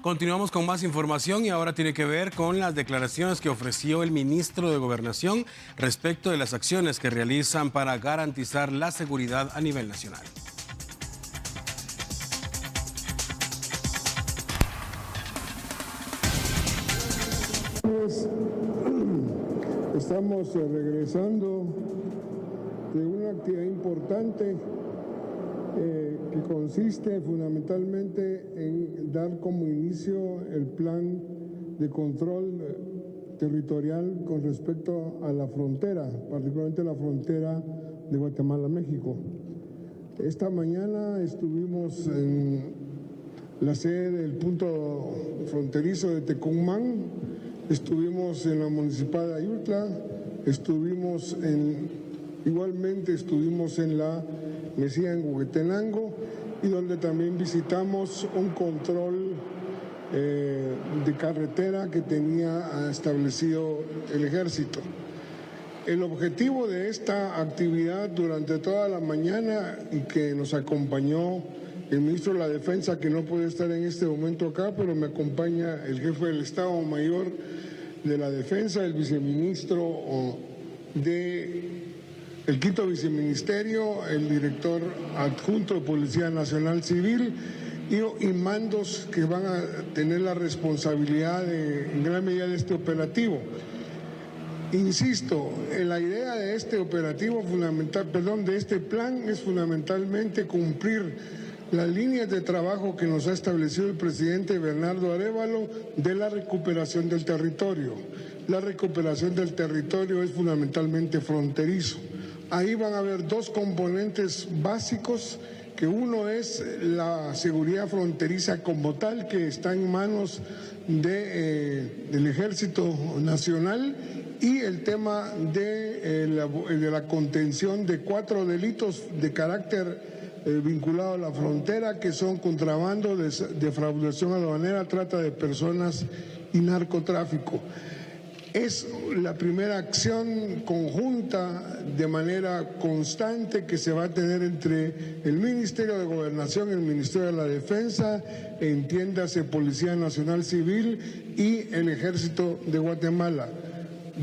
Continuamos con más información y ahora tiene que ver con las declaraciones que ofreció el ministro de Gobernación respecto de las acciones que realizan para garantizar la seguridad a nivel nacional. Estamos regresando de una actividad importante que consiste fundamentalmente en dar como inicio el plan de control territorial con respecto a la frontera, particularmente la frontera de Guatemala-México. Esta mañana estuvimos en la sede del punto fronterizo de Tecumán, estuvimos en la municipal de Ayutla, igualmente estuvimos en la Mesía en Huehuetenango, y donde también visitamos un control de carretera que tenía establecido el ejército. El objetivo de esta actividad durante toda la mañana, y que nos acompañó el ministro de la Defensa, que no puede estar en este momento acá, pero me acompaña el jefe del Estado Mayor de la Defensa, el viceministro el quinto viceministerio, el director adjunto de Policía Nacional Civil y mandos que van a tener la responsabilidad en gran medida de este operativo. Insisto, la idea de este operativo de este plan es fundamentalmente cumplir las líneas de trabajo que nos ha establecido el presidente Bernardo Arévalo de la recuperación del territorio. La recuperación del territorio es fundamentalmente fronterizo. Ahí van a haber dos componentes básicos, que uno es la seguridad fronteriza como tal, que está en manos del Ejército Nacional, y el tema de la contención de 4 delitos de carácter vinculado a la frontera, que son contrabando, defraudación aduanera, trata de personas y narcotráfico. Es la primera acción conjunta de manera constante que se va a tener entre el Ministerio de Gobernación, el Ministerio de la Defensa, entiéndase Policía Nacional Civil y el Ejército de Guatemala.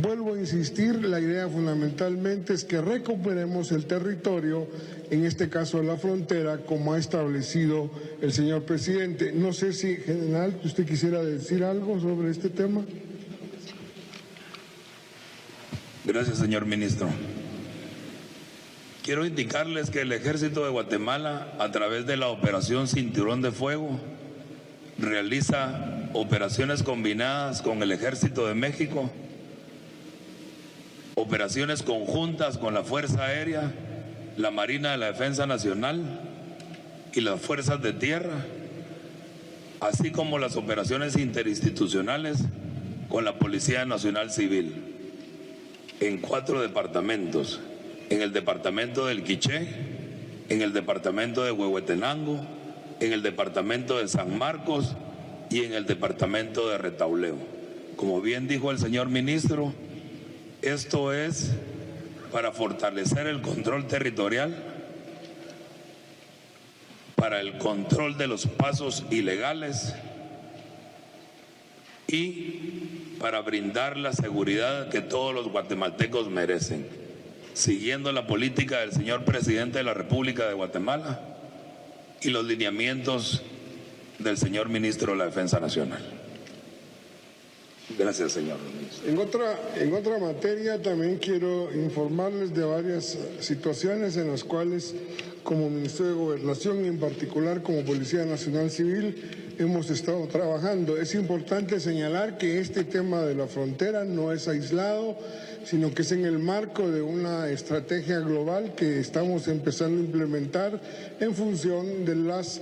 Vuelvo a insistir, la idea fundamentalmente es que recuperemos el territorio, en este caso la frontera, como ha establecido el señor presidente. No sé si, general, usted quisiera decir algo sobre este tema. Gracias, señor ministro. Quiero indicarles que el Ejército de Guatemala, a través de la Operación Cinturón de Fuego, realiza operaciones combinadas con el Ejército de México, operaciones conjuntas con la Fuerza Aérea, la Marina de la Defensa Nacional y las Fuerzas de Tierra, así como las operaciones interinstitucionales con la Policía Nacional Civil, en 4 departamentos: en el departamento del Quiché, en el departamento de Huehuetenango, en el departamento de San Marcos y en el departamento de Retauleo. Como bien dijo el señor ministro, esto es para fortalecer el control territorial, para el control de los pasos ilegales y para brindar la seguridad que todos los guatemaltecos merecen, siguiendo la política del señor presidente de la República de Guatemala y los lineamientos del señor ministro de la Defensa Nacional. Gracias, señor ministro. En otra materia, también quiero informarles de varias situaciones en las cuales, como Ministerio de Gobernación y en particular como Policía Nacional Civil, hemos estado trabajando. Es importante señalar que este tema de la frontera no es aislado, sino que es en el marco de una estrategia global que estamos empezando a implementar en función de las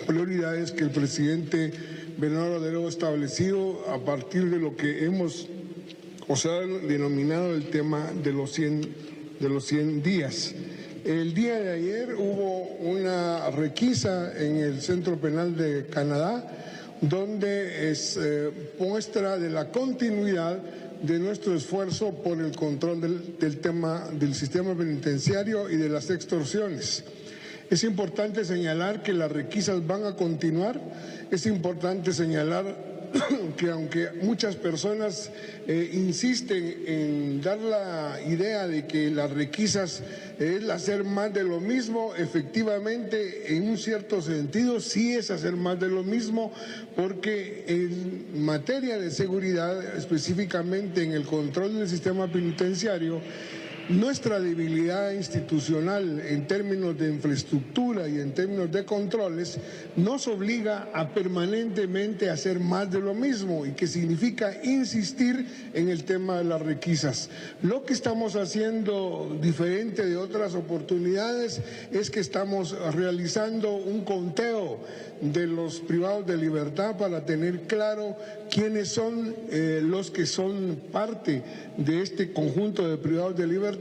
prioridades que el presidente Bernardo Arévalo ha establecido a partir de lo que hemos denominado el tema de los 100 días. El día de ayer hubo una requisa en el Centro Penal de Canadá, donde es muestra de la continuidad de nuestro esfuerzo por el control del tema del sistema penitenciario y de las extorsiones. Es importante señalar que las requisas van a continuar. Es importante señalar que aunque muchas personas insisten en dar la idea de que las requisas es hacer más de lo mismo, efectivamente en un cierto sentido sí es hacer más de lo mismo, porque en materia de seguridad, específicamente en el control del sistema penitenciario, nuestra debilidad institucional en términos de infraestructura y en términos de controles nos obliga a permanentemente hacer más de lo mismo, y que significa insistir en el tema de las requisas. Lo que estamos haciendo diferente de otras oportunidades es que estamos realizando un conteo de los privados de libertad para tener claro quiénes son los que son parte de este conjunto de privados de libertad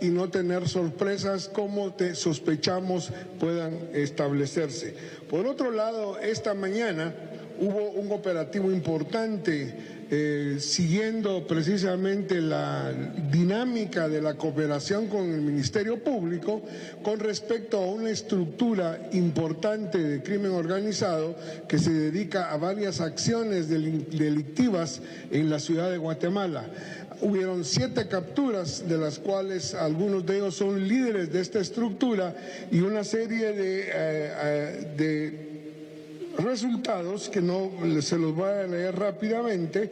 y no tener sorpresas como sospechamos puedan establecerse. Por otro lado, esta mañana hubo un operativo importante siguiendo precisamente la dinámica de la cooperación con el Ministerio Público con respecto a una estructura importante de crimen organizado que se dedica a varias acciones delictivas en la ciudad de Guatemala. Hubieron 7 capturas, de las cuales algunos de ellos son líderes de esta estructura, y una serie de resultados que no se los voy a leer rápidamente.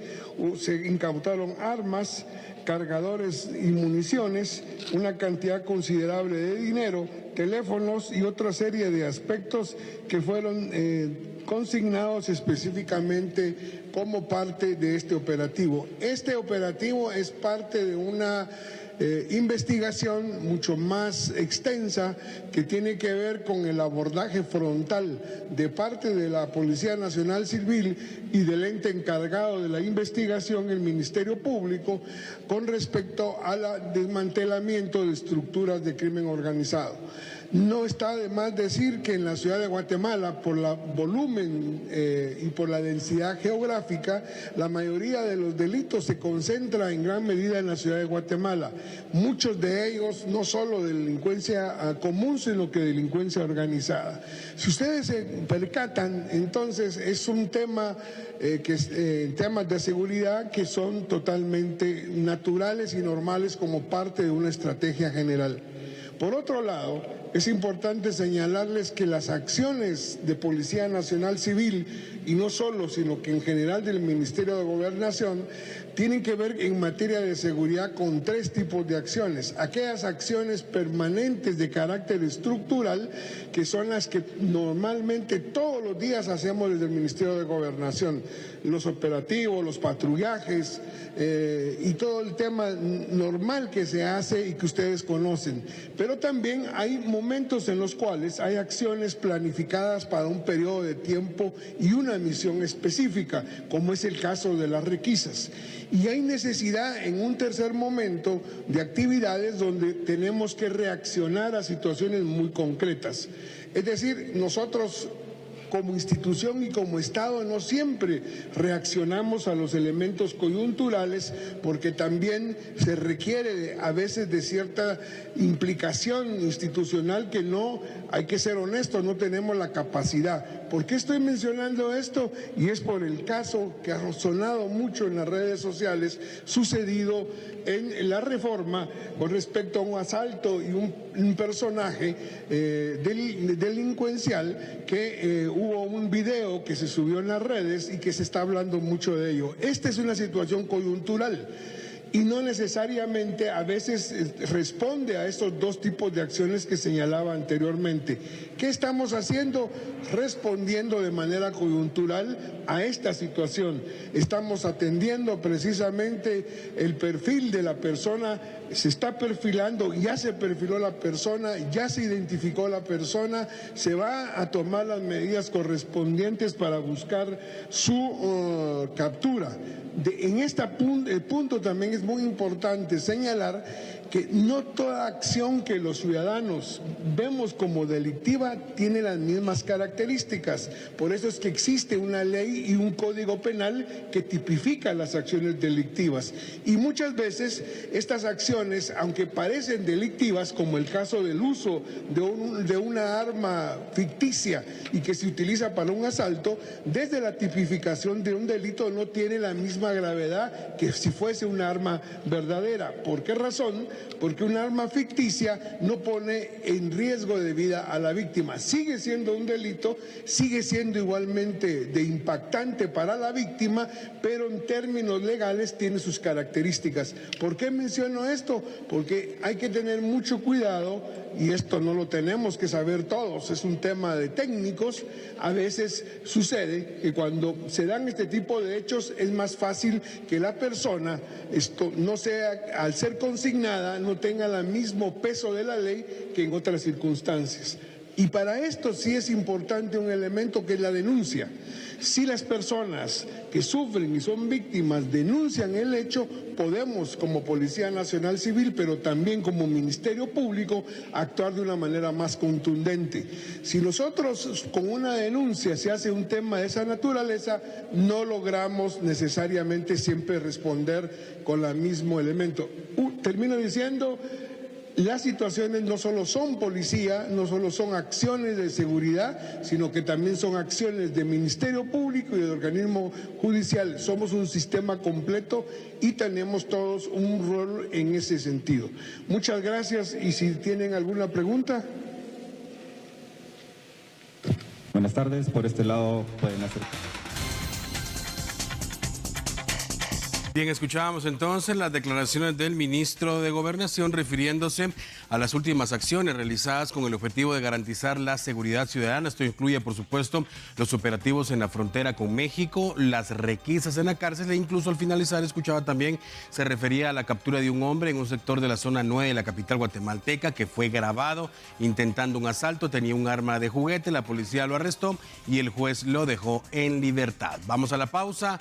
Se incautaron armas, cargadores y municiones, una cantidad considerable de dinero, teléfonos y otra serie de aspectos que fueron consignados específicamente como parte de este operativo. Este operativo es parte de una investigación mucho más extensa que tiene que ver con el abordaje frontal de parte de la Policía Nacional Civil y del ente encargado de la investigación, el Ministerio Público, con respecto al desmantelamiento de estructuras de crimen organizado. No está de más decir que en la ciudad de Guatemala, por el volumen y por la densidad geográfica, la mayoría de los delitos se concentra en gran medida en la ciudad de Guatemala. Muchos de ellos no solo de delincuencia común, sino que delincuencia organizada. Si ustedes se percatan, entonces es un tema temas de seguridad que son totalmente naturales y normales como parte de una estrategia general. Por otro lado, es importante señalarles que las acciones de Policía Nacional Civil, y no solo, sino que en general del Ministerio de Gobernación, tienen que ver en materia de seguridad con 3 tipos de acciones. Aquellas acciones permanentes de carácter estructural, que son las que normalmente todos los días hacemos desde el Ministerio de Gobernación, los operativos, los patrullajes y todo el tema normal que se hace y que ustedes conocen. Pero también hay momentos en los cuales hay acciones planificadas para un periodo de tiempo y una misión específica, como es el caso de las requisas. Y hay necesidad en un tercer momento de actividades donde tenemos que reaccionar a situaciones muy concretas. Es decir, nosotros como institución y como Estado no siempre reaccionamos a los elementos coyunturales, porque también se requiere a veces de cierta implicación institucional que no, hay que ser honestos, no tenemos la capacidad. ¿Por qué estoy mencionando esto? Y es por el caso que ha sonado mucho en las redes sociales, sucedido en la Reforma con respecto a un asalto y un personaje delincuencial que hubo un video que se subió en las redes y que se está hablando mucho de ello. Esta es una situación coyuntural y no necesariamente a veces responde a estos 2 tipos de acciones que señalaba anteriormente. ¿Qué estamos haciendo? Respondiendo de manera coyuntural a esta situación. Estamos atendiendo precisamente el perfil de la persona, se está perfilando, ya se perfiló la persona, ya se identificó la persona, se va a tomar las medidas correspondientes para buscar su captura. En este punto también es es muy importante señalar que no toda acción que los ciudadanos vemos como delictiva tiene las mismas características. Por eso es que existe una ley y un código penal que tipifica las acciones delictivas. Y muchas veces estas acciones, aunque parecen delictivas, como el caso del uso de una arma ficticia y que se utiliza para un asalto, desde la tipificación de un delito no tiene la misma gravedad que si fuese una arma verdadera. ¿Por qué razón? Porque un arma ficticia no pone en riesgo de vida a la víctima. Sigue siendo un delito, sigue siendo igualmente de impactante para la víctima, pero en términos legales tiene sus características. ¿Por qué menciono esto? Porque hay que tener mucho cuidado, y esto no lo tenemos que saber todos, es un tema de técnicos. A veces sucede que cuando se dan este tipo de hechos es más fácil que la persona no sea, al ser consignada, no tenga el mismo peso de la ley que en otras circunstancias. Y para esto sí es importante un elemento que es la denuncia. Si las personas que sufren y son víctimas denuncian el hecho, podemos como Policía Nacional Civil, pero también como Ministerio Público, actuar de una manera más contundente. Si nosotros con una denuncia se hace un tema de esa naturaleza, no logramos necesariamente siempre responder con el mismo elemento. Termino diciendo, las situaciones no solo son policía, no solo son acciones de seguridad, sino que también son acciones de Ministerio Público y de organismo judicial. Somos un sistema completo y tenemos todos un rol en ese sentido. Muchas gracias, y si tienen alguna pregunta. Buenas tardes, por este lado pueden hacer. Bien, escuchábamos entonces las declaraciones del ministro de Gobernación refiriéndose a las últimas acciones realizadas con el objetivo de garantizar la seguridad ciudadana. Esto incluye, por supuesto, los operativos en la frontera con México, las requisas en la cárcel e incluso al finalizar, escuchaba también, se refería a la captura de un hombre en un sector de la zona 9 de la capital guatemalteca que fue grabado intentando un asalto, tenía un arma de juguete, la policía lo arrestó y el juez lo dejó en libertad. Vamos a la pausa.